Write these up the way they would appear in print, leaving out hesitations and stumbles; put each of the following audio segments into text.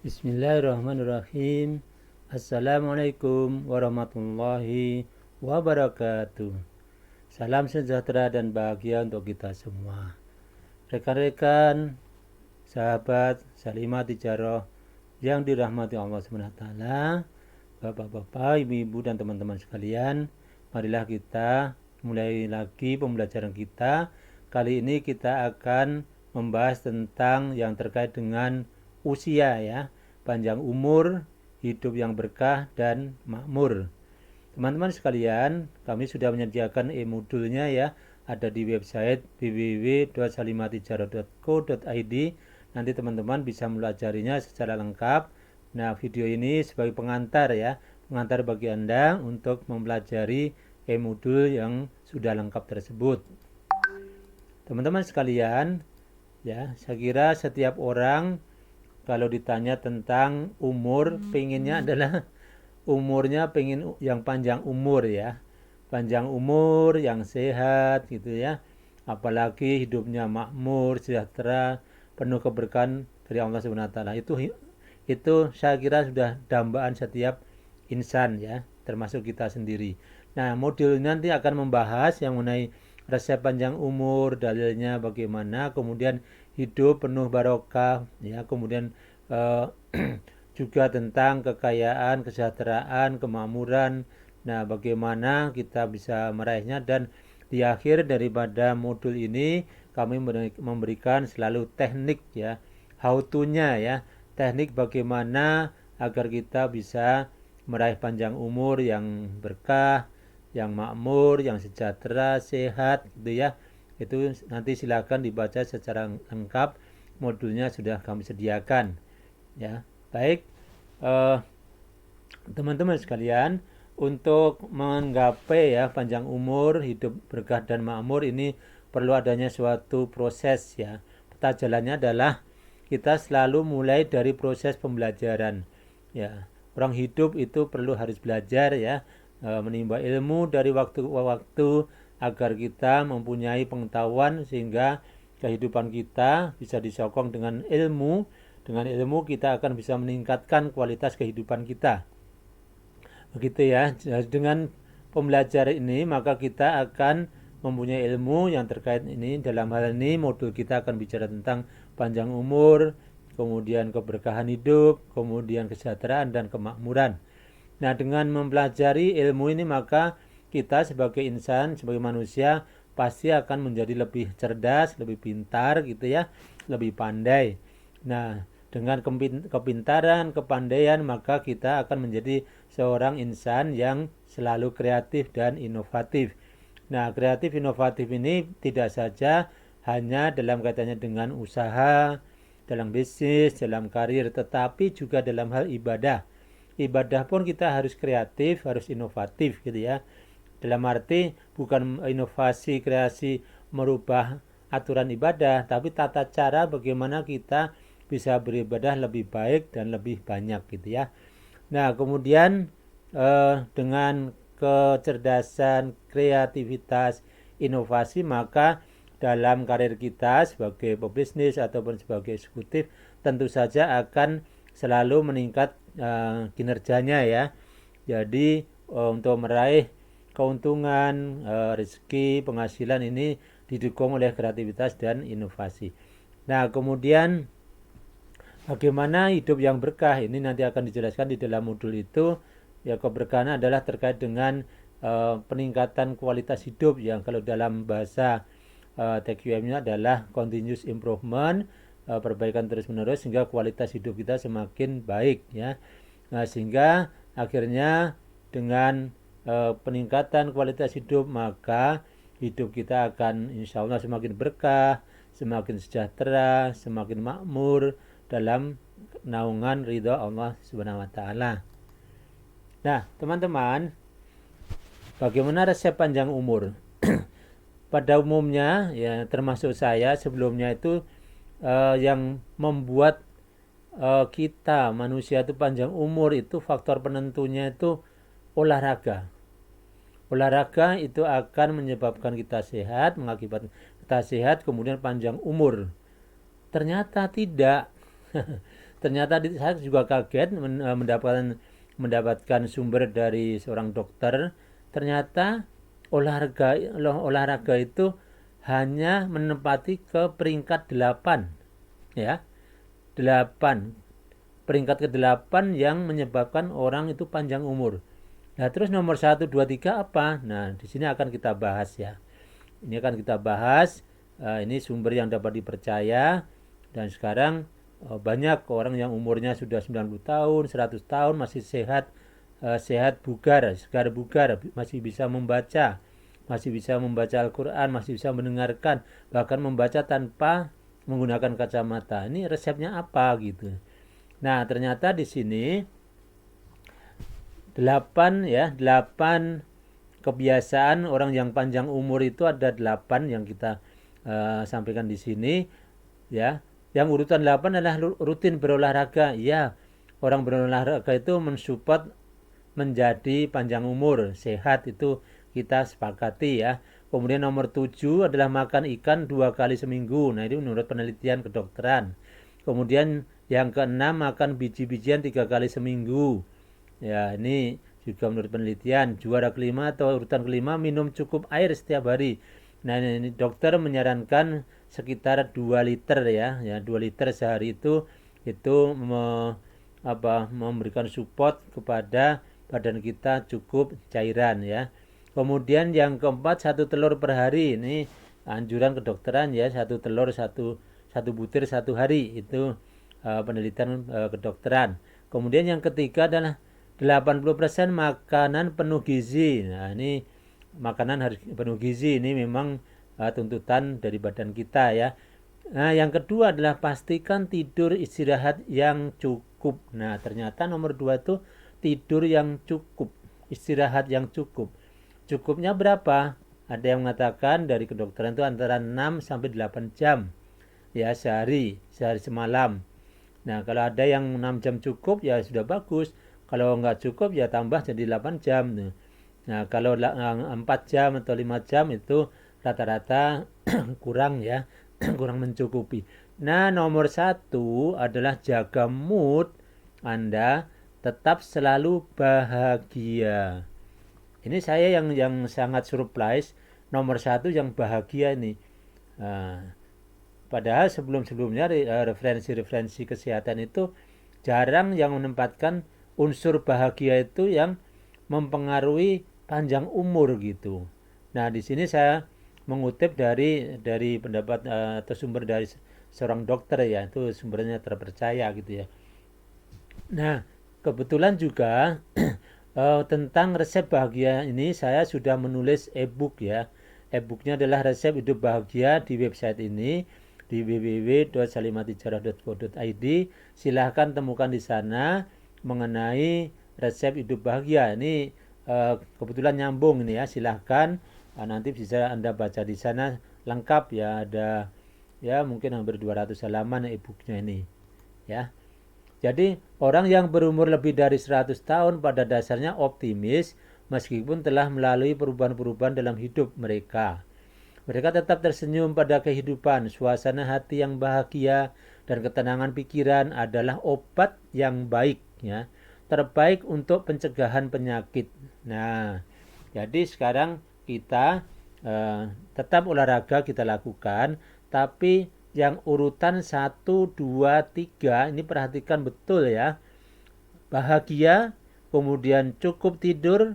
Bismillahirrahmanirrahim. Assalamualaikum warahmatullahi wabarakatuh. Salam sejahtera dan bahagia untuk kita semua. Rekan-rekan, sahabat, salimah tijaroh yang dirahmati Allah SWT, Bapak-bapak, ibu-ibu dan teman-teman sekalian, marilah kita mulai lagi pembelajaran kita. Kali ini kita akan membahas tentang yang terkait dengan usia ya, panjang umur, hidup yang berkah dan makmur. Teman-teman sekalian, kami sudah menyediakan e-modulnya ya, ada di website www.salimatijarah.co.id. Nanti teman-teman bisa melajarinya secara lengkap. Nah, video ini sebagai pengantar ya, pengantar bagi Anda untuk mempelajari e-modul yang sudah lengkap tersebut. Teman-teman sekalian, ya, saya kira setiap orang kalau ditanya tentang umur, pengennya adalah umurnya pengen yang panjang umur ya, panjang umur yang sehat gitu ya, apalagi hidupnya makmur, sejahtera, penuh keberkahan dari Allah SWT. Itu saya kira sudah dambaan setiap insan ya, termasuk kita sendiri. Nah, modul nanti akan membahas yang mengenai resep panjang umur, dalilnya bagaimana, kemudian hidup penuh barokah ya, kemudian juga tentang kekayaan, kesejahteraan, kemakmuran. Nah, bagaimana kita bisa meraihnya, dan di akhir daripada modul ini kami memberikan selalu teknik ya, how to-nya ya, teknik bagaimana agar kita bisa meraih panjang umur yang berkah, yang makmur, yang sejahtera, sehat gitu ya. Itu nanti silakan dibaca secara lengkap, modulnya sudah kami sediakan ya. Baik, teman-teman sekalian, untuk menggapai ya panjang umur, hidup berkah dan makmur, ini perlu adanya suatu proses ya. Peta jalannya adalah kita selalu mulai dari proses pembelajaran ya. Orang hidup itu harus belajar ya, menimba ilmu dari waktu ke waktu agar kita mempunyai pengetahuan sehingga kehidupan kita bisa disokong dengan ilmu. Dengan ilmu kita akan bisa meningkatkan kualitas kehidupan kita. Begitu ya. Dengan pembelajaran ini maka kita akan mempunyai ilmu yang terkait ini. Dalam hal ini modul kita akan bicara tentang panjang umur, kemudian keberkahan hidup, kemudian kesejahteraan dan kemakmuran. Nah, dengan mempelajari ilmu ini maka kita sebagai insan, sebagai manusia pasti akan menjadi lebih cerdas, lebih pintar gitu ya, lebih pandai. Nah, dengan kepintaran, kepandaian maka kita akan menjadi seorang insan yang selalu kreatif dan inovatif. Nah, kreatif inovatif ini tidak saja hanya dalam kaitannya dengan usaha, dalam bisnis, dalam karir, tetapi juga dalam hal ibadah. Ibadah pun kita harus kreatif, harus inovatif gitu ya. Dalam arti bukan inovasi, kreasi merubah aturan ibadah, tapi tata cara bagaimana kita bisa beribadah lebih baik dan lebih banyak gitu ya. Nah, kemudian dengan kecerdasan, kreativitas, inovasi, maka dalam karir kita sebagai pebisnis ataupun sebagai eksekutif tentu saja akan selalu meningkat kinerjanya ya. Jadi untuk meraih keuntungan, rezeki, penghasilan ini didukung oleh kreativitas dan inovasi. Nah, kemudian bagaimana hidup yang berkah ini nanti akan dijelaskan di dalam modul itu. Ya, keberkahan adalah terkait dengan peningkatan kualitas hidup yang kalau dalam bahasa TQM-nya adalah continuous improvement, perbaikan terus-menerus sehingga kualitas hidup kita semakin baik ya. Nah, sehingga akhirnya dengan peningkatan kualitas hidup maka hidup kita akan insya Allah semakin berkah, semakin sejahtera, semakin makmur dalam naungan ridha Allah Subhanahu wa taala. Nah, teman-teman, bagaimana resep panjang umur? Pada umumnya ya, termasuk saya sebelumnya itu yang membuat kita manusia itu panjang umur itu faktor penentunya itu olahraga. Olahraga itu akan menyebabkan kita sehat, mengakibatkan kita sehat kemudian panjang umur. Ternyata tidak. ternyata saya juga kaget mendapatkan sumber dari seorang dokter. Ternyata olahraga itu hanya menempati ke peringkat 8, ya. 8, peringkat ke-8 yang menyebabkan orang itu panjang umur. Nah, terus nomor 1, 2, 3 apa? Nah, di sini akan kita bahas ya. Ini akan kita bahas. Ini sumber yang dapat dipercaya. Dan sekarang banyak orang yang umurnya sudah 90 tahun, 100 tahun masih sehat bugar, segar bugar, masih bisa membaca, Al-Quran, masih bisa mendengarkan, bahkan membaca tanpa menggunakan kacamata. Ini resepnya apa gitu. Nah, ternyata di sini 8 kebiasaan orang yang panjang umur itu ada 8 yang kita sampaikan di sini ya. Yang urutan 8 adalah rutin berolahraga. Ya, orang berolahraga itu mensupport menjadi panjang umur, sehat, itu kita sepakati ya. Kemudian nomor 7 adalah makan ikan 2 kali seminggu. Nah, ini menurut penelitian kedokteran. Kemudian yang keenam makan biji-bijian 3 kali seminggu. Ya, ini juga menurut penelitian. Juara kelima atau urutan kelima, minum cukup air setiap hari. Nah, ini dokter menyarankan sekitar 2 liter ya 2 liter sehari itu memberikan support kepada badan kita, cukup cairan ya. Kemudian yang keempat, 1 telur per hari. Ini anjuran kedokteran ya, 1 telur, satu butir 1 hari, itu penelitian kedokteran. Kemudian yang ketiga adalah 80% makanan penuh gizi. Nah, ini makanan harus penuh gizi, ini memang tuntutan dari badan kita ya. Nah, yang kedua adalah pastikan tidur istirahat yang cukup. Nah, ternyata nomor 2 itu tidur yang cukup, istirahat yang cukup. Cukupnya berapa? Ada yang mengatakan dari kedokteran itu antara 6 sampai 8 jam ya sehari semalam. Nah, kalau ada yang 6 jam cukup ya sudah bagus. Kalau nggak cukup ya tambah jadi 8 jam. Nah, kalau 4 jam atau 5 jam itu rata-rata kurang ya, kurang mencukupi. Nah, nomor 1 adalah jaga mood Anda tetap selalu bahagia. Ini saya yang sangat surprise, nomor 1 yang bahagia ini. Padahal sebelum-sebelumnya referensi-referensi kesehatan itu jarang yang menempatkan unsur bahagia itu yang mempengaruhi panjang umur gitu. Nah, di sini saya mengutip dari pendapat atau sumber dari seorang dokter ya, itu sumbernya terpercaya gitu ya. Nah, kebetulan juga tentang resep bahagia ini saya sudah menulis e-book ya. E-booknya adalah resep hidup bahagia di website ini di www.salimatijarah.co.id. Silahkan temukan di sana mengenai resep hidup bahagia. Ini kebetulan nyambung ini ya. Silahkan nanti bisa Anda baca di sana lengkap ya, ada ya mungkin hampir 200 halaman e-booknya ini ya. Jadi orang yang berumur lebih dari 100 tahun pada dasarnya optimis meskipun telah melalui perubahan-perubahan dalam hidup mereka. Mereka tetap tersenyum pada kehidupan. Suasana hati yang bahagia dan ketenangan pikiran adalah obat yang baik ya, terbaik untuk pencegahan penyakit. Nah, jadi sekarang kita tetap olahraga kita lakukan, tapi yang urutan 1, 2, 3 ini perhatikan betul ya. Bahagia, kemudian cukup tidur,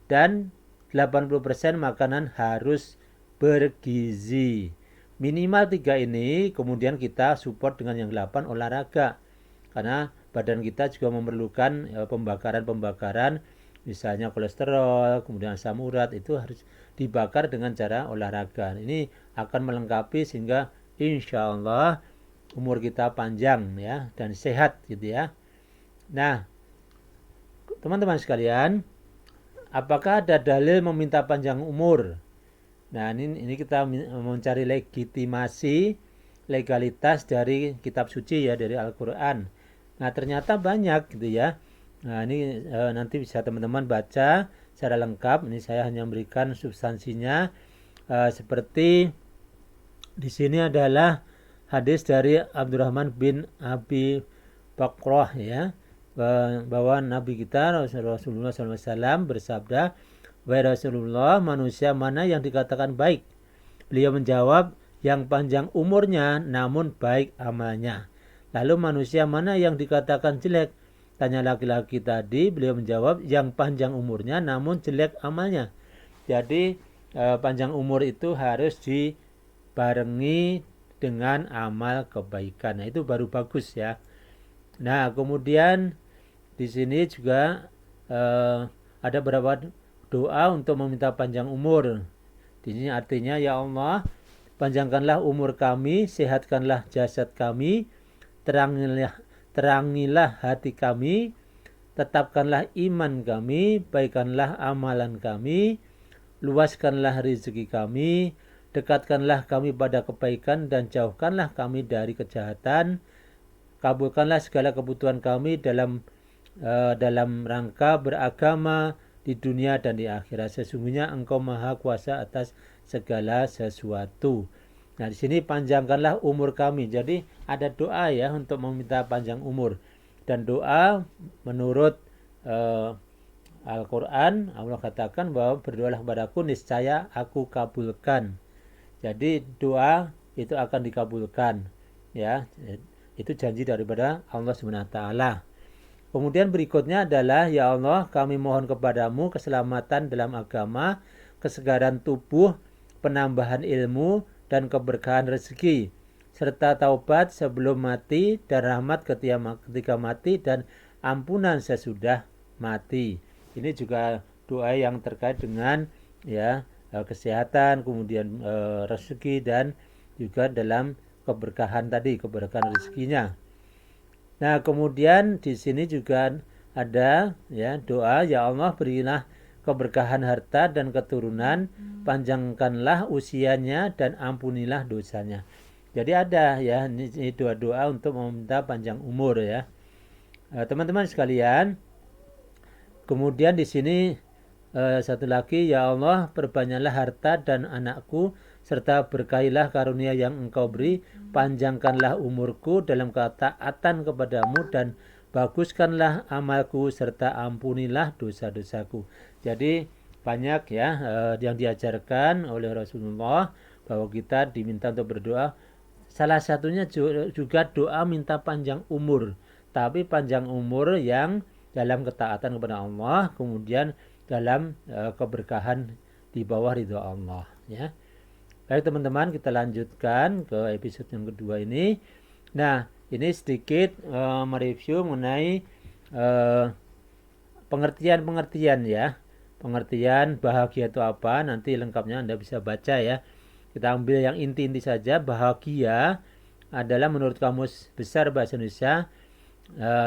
dan 80% makanan harus bergizi. Minimal 3 ini, kemudian kita support dengan yang 8 olahraga. Karena badan kita juga memerlukan pembakaran-pembakaran, misalnya kolesterol, kemudian asam urat, itu harus dibakar dengan cara olahraga. Ini akan melengkapi sehingga insya Allah umur kita panjang ya dan sehat gitu ya. Nah, teman-teman sekalian, apakah ada dalil meminta panjang umur? Nah, ini kita mencari legitimasi legalitas dari kitab suci ya, dari Al-Quran. Nah, ternyata banyak gitu ya. Nah, ini nanti bisa teman-teman baca secara lengkap. Ini saya hanya memberikan substansinya seperti di sini adalah hadis dari Abdurrahman bin Abi Baqarah ya, bahwa Nabi kita Rasulullah SAW bersabda, "Wahai Rasulullah, manusia mana yang dikatakan baik?" Beliau menjawab, "Yang panjang umurnya namun baik amalnya." Lalu manusia mana yang dikatakan jelek? Tanya laki-laki tadi. Beliau menjawab, "Yang panjang umurnya namun jelek amalnya." Jadi panjang umur itu harus dibarengi dengan amal kebaikan. Nah, itu baru bagus ya. Nah, kemudian di sini juga ada beberapa doa untuk meminta panjang umur. Di sini artinya, ya Allah, panjangkanlah umur kami, sehatkanlah jasad kami, terangilah hati kami, tetapkanlah iman kami, baikkanlah amalan kami, luaskanlah rezeki kami, dekatkanlah kami pada kebaikan dan jauhkanlah kami dari kejahatan. Kabulkanlah segala kebutuhan kami dalam rangka beragama di dunia dan di akhirat. Sesungguhnya Engkau Maha Kuasa atas segala sesuatu. Nah, di sini panjangkanlah umur kami. Jadi ada doa ya untuk meminta panjang umur. Dan doa menurut Al-Quran, Allah katakan bahwa berdoalah kepadaku, niscaya aku kabulkan. Jadi doa itu akan dikabulkan. Ya, itu janji daripada Allah SWT. Kemudian berikutnya adalah, ya Allah, kami mohon kepadamu keselamatan dalam agama, kesegaran tubuh, penambahan ilmu, dan keberkahan rezeki, serta taubat sebelum mati, dan rahmat ketika mati, dan ampunan sesudah mati. Ini juga doa yang terkait dengan ya kesehatan, kemudian rezeki, dan juga dalam keberkahan tadi, keberkahan rezekinya. Nah, kemudian di sini juga ada ya doa, ya Allah, berilah keberkahan harta dan keturunan, panjangkanlah usianya dan ampunilah dosanya. Jadi ada ya ini doa-doa untuk meminta panjang umur ya. Teman-teman sekalian, kemudian di sini satu lagi, ya Allah, perbanyaklah harta dan anakku, serta berkahilah karunia yang Engkau beri, panjangkanlah umurku dalam ketaatan kepadamu, dan baguskanlah amalku, serta ampunilah dosa-dosaku. Jadi banyak ya yang diajarkan oleh Rasulullah bahwa kita diminta untuk berdoa. Salah satunya juga doa minta panjang umur, tapi panjang umur yang dalam ketaatan kepada Allah, kemudian dalam keberkahan di bawah ridha Allah ya. Baik teman-teman, kita lanjutkan ke episode yang kedua ini. Nah, ini sedikit mereview mengenai pengertian-pengertian ya. Pengertian bahagia itu apa, nanti lengkapnya Anda bisa baca ya. Kita ambil yang inti-inti saja. Bahagia adalah menurut Kamus Besar Bahasa Indonesia,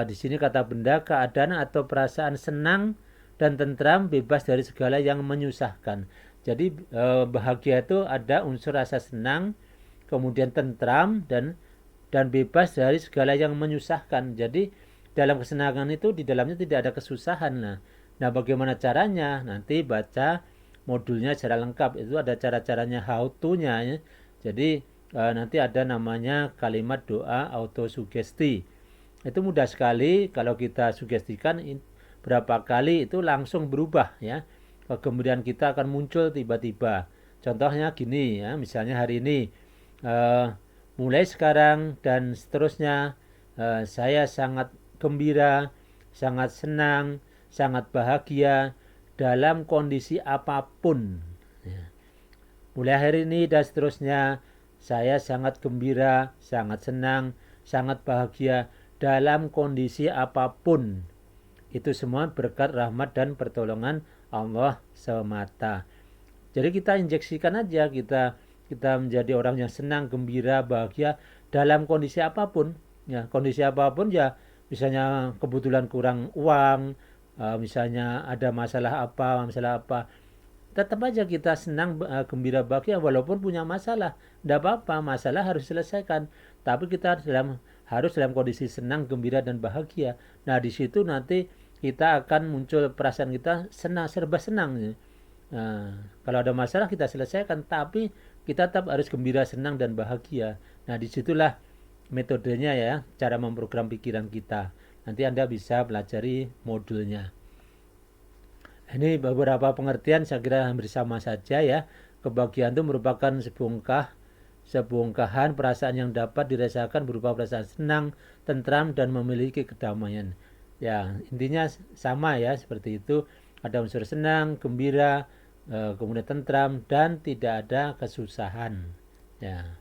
di sini kata benda, keadaan atau perasaan senang dan tentram, bebas dari segala yang menyusahkan. Jadi bahagia itu ada unsur rasa senang, kemudian tentram, dan bebas dari segala yang menyusahkan. Jadi dalam kesenangan itu di dalamnya tidak ada kesusahan. Nah, bagaimana caranya? Nanti baca modulnya secara lengkap. Itu ada cara-caranya, how to-nya ya. Jadi nanti ada namanya kalimat doa autosugesti. Itu mudah sekali kalau kita sugestikan berapa kali itu langsung berubah ya. Kemudian kita akan muncul tiba-tiba. Contohnya gini ya, misalnya hari ini mulai sekarang dan seterusnya saya sangat gembira, sangat senang, sangat bahagia dalam kondisi apapun ya. Mulai hari ini dan seterusnya saya sangat gembira, sangat senang, sangat bahagia dalam kondisi apapun. Itu semua berkat rahmat dan pertolongan Allah semata. Jadi kita injeksikan aja, kita menjadi orang yang senang, gembira, bahagia dalam kondisi apapun. Ya, kondisi apapun ya, misalnya kebetulan kurang uang, misalnya ada masalah apa, tetap aja kita senang, gembira, bahagia walaupun punya masalah. Tidak apa-apa, masalah harus diselesaikan. Tapi kita harus dalam kondisi senang, gembira, dan bahagia. Nah, di situ nanti kita akan muncul perasaan kita senang, serba senang. Nah, kalau ada masalah kita selesaikan, tapi kita tetap harus gembira, senang, dan bahagia. Nah, disitulah metodenya ya, cara memprogram pikiran kita. Nanti Anda bisa pelajari modulnya. Ini beberapa pengertian saya kira hampir sama saja ya. Kebahagiaan itu merupakan sebongkahan perasaan yang dapat dirasakan berupa perasaan senang, tentram, dan memiliki kedamaian. Ya, intinya sama ya, seperti itu. Ada unsur senang, gembira, kemudian tentram, dan tidak ada kesusahan. Ya.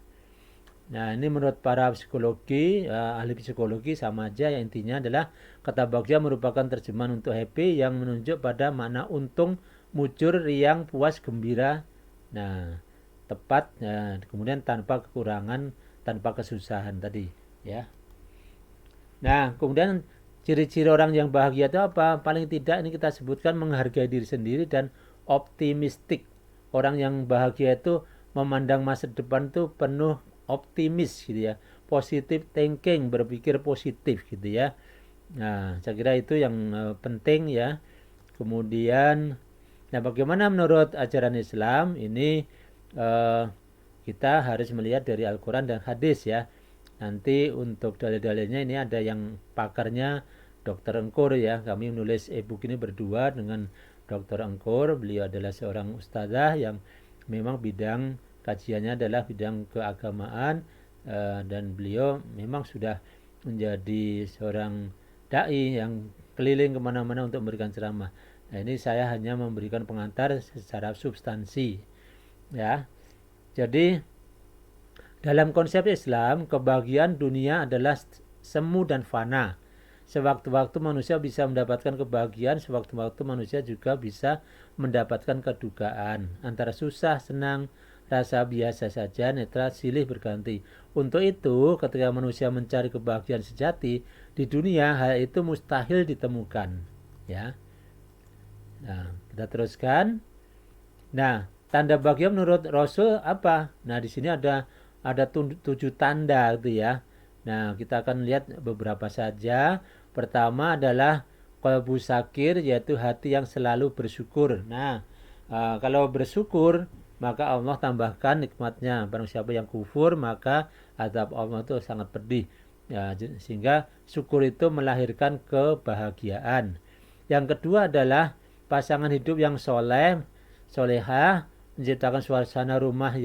Nah, ini menurut para psikologi, ahli psikologi sama aja, ya intinya adalah kata bahagia merupakan terjemahan untuk happy yang menunjuk pada makna untung, mujur, riang, puas, gembira. Nah, tepat, kemudian tanpa kekurangan, tanpa kesusahan tadi, ya. Nah, kemudian ciri-ciri orang yang bahagia itu apa? Paling tidak ini kita sebutkan menghargai diri sendiri dan optimistik. Orang yang bahagia itu memandang masa depan itu penuh optimis gitu ya. Positive thinking, berpikir positif gitu ya. Nah, saya kira itu yang penting ya. Kemudian, nah bagaimana menurut ajaran Islam ini kita harus melihat dari Al-Quran dan hadis ya. Nanti untuk dalil-dalilnya ini ada yang pakarnya Dr. Engkur ya. Kami menulis e-book ini berdua dengan Dr. Engkur. Beliau adalah seorang ustazah yang memang bidang kajiannya adalah bidang keagamaan, dan beliau memang sudah menjadi seorang dai yang keliling kemana-mana untuk memberikan ceramah. Nah, ini saya hanya memberikan pengantar secara substansi ya. Jadi dalam konsep Islam, kebahagiaan dunia adalah semu dan fana. Sewaktu-waktu manusia bisa mendapatkan kebahagiaan, sewaktu-waktu manusia juga bisa mendapatkan kedukaan. Antara susah, senang, rasa biasa saja, netral, silih berganti. Untuk itu, ketika manusia mencari kebahagiaan sejati di dunia, hal itu mustahil ditemukan. Ya. Nah, kita teruskan. Nah, tanda bahagia menurut Rasul apa? Nah, di sini ada 7 tanda gitu ya. Nah, kita akan lihat beberapa saja. Pertama adalah qalbu syakir, yaitu hati yang selalu bersyukur. Nah, kalau bersyukur maka Allah tambahkan nikmatnya. Barang siapa yang kufur maka azab Allah itu sangat pedih. Ya, sehingga syukur itu melahirkan kebahagiaan. Yang kedua adalah pasangan hidup yang solehah, menciptakan suasana rumah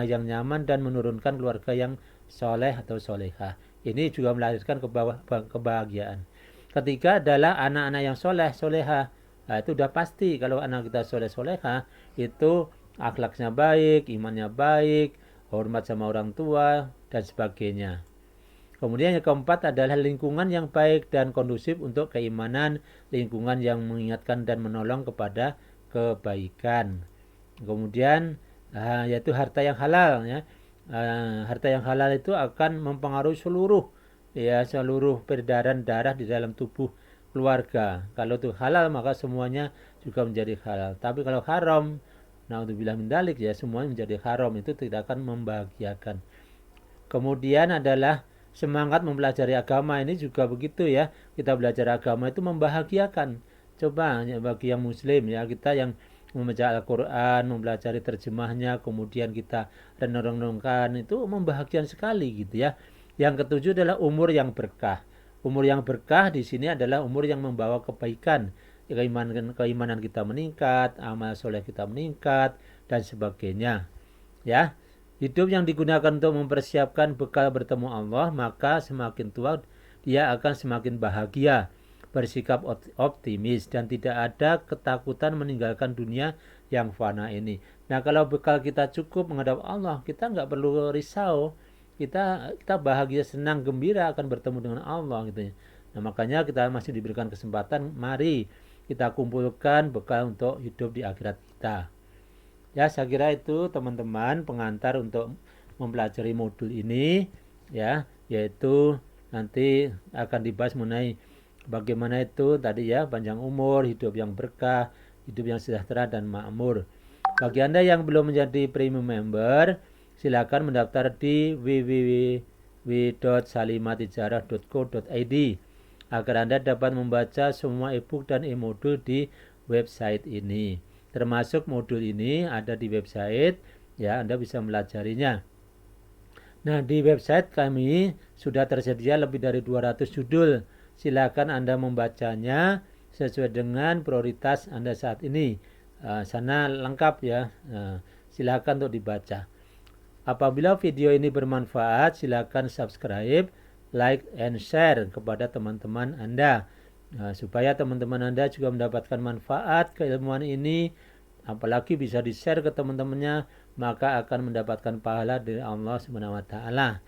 yang nyaman dan menurunkan keluarga yang soleh atau solehah. Ini juga melahirkan kebahagiaan. Ketiga adalah anak-anak yang solehah. Nah, itu udah pasti kalau anak kita solehah itu akhlaknya baik, imannya baik, hormat sama orang tua dan sebagainya. Kemudian yang keempat adalah lingkungan yang baik dan kondusif untuk keimanan, lingkungan yang mengingatkan dan menolong kepada kebaikan. Kemudian yaitu harta yang halal ya. Harta yang halal itu akan mempengaruhi seluruh peredaran darah di dalam tubuh keluarga. Kalau itu halal maka semuanya juga menjadi halal. Tapi kalau haram, naudzubillah min dzalik ya, semuanya menjadi haram, itu tidak akan membahagiakan. Kemudian adalah semangat mempelajari agama, ini juga begitu ya. Kita belajar agama itu membahagiakan. Coba ya, bagi yang muslim ya, kita yang membaca Al-Quran, mempelajari terjemahnya, kemudian kita renung-renungkan, itu membahagiakan sekali gitu ya. Yang ketujuh adalah umur yang berkah. Umur yang berkah di sini adalah umur yang membawa kebaikan. Keimanan kita meningkat, amal soleh kita meningkat, dan sebagainya. Ya, hidup yang digunakan untuk mempersiapkan bekal bertemu Allah, maka semakin tua dia akan semakin bahagia, bersikap optimis, dan tidak ada ketakutan meninggalkan dunia yang fana ini. Nah, kalau bekal kita cukup menghadap Allah, kita nggak perlu risau. Kita bahagia, senang, gembira akan bertemu dengan Allah gitu ya. Nah, makanya kita masih diberikan kesempatan, mari kita kumpulkan bekal untuk hidup di akhirat kita. Ya, saya kira itu teman-teman pengantar untuk mempelajari modul ini ya, yaitu nanti akan dibahas mengenai bagaimana itu tadi ya, panjang umur, hidup yang berkah, hidup yang sejahtera dan makmur. Bagi Anda yang belum menjadi premium member, silakan mendaftar di www.salimatijarah.co.id agar Anda dapat membaca semua e-book dan e-modul di website ini. Termasuk modul ini ada di website ya, Anda bisa melajarinya. Nah, di website kami sudah tersedia lebih dari 200 judul. Silakan Anda membacanya sesuai dengan prioritas Anda saat ini. Sana lengkap ya. Silakan untuk dibaca. Apabila video ini bermanfaat, silakan subscribe, like, and share kepada teman-teman Anda. Supaya teman-teman Anda juga mendapatkan manfaat keilmuan ini, apalagi bisa di-share ke teman-temannya, maka akan mendapatkan pahala dari Allah Subhanahu wa taala.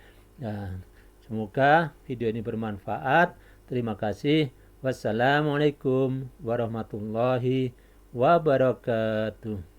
Semoga video ini bermanfaat. Terima kasih. Wassalamualaikum warahmatullahi wabarakatuh.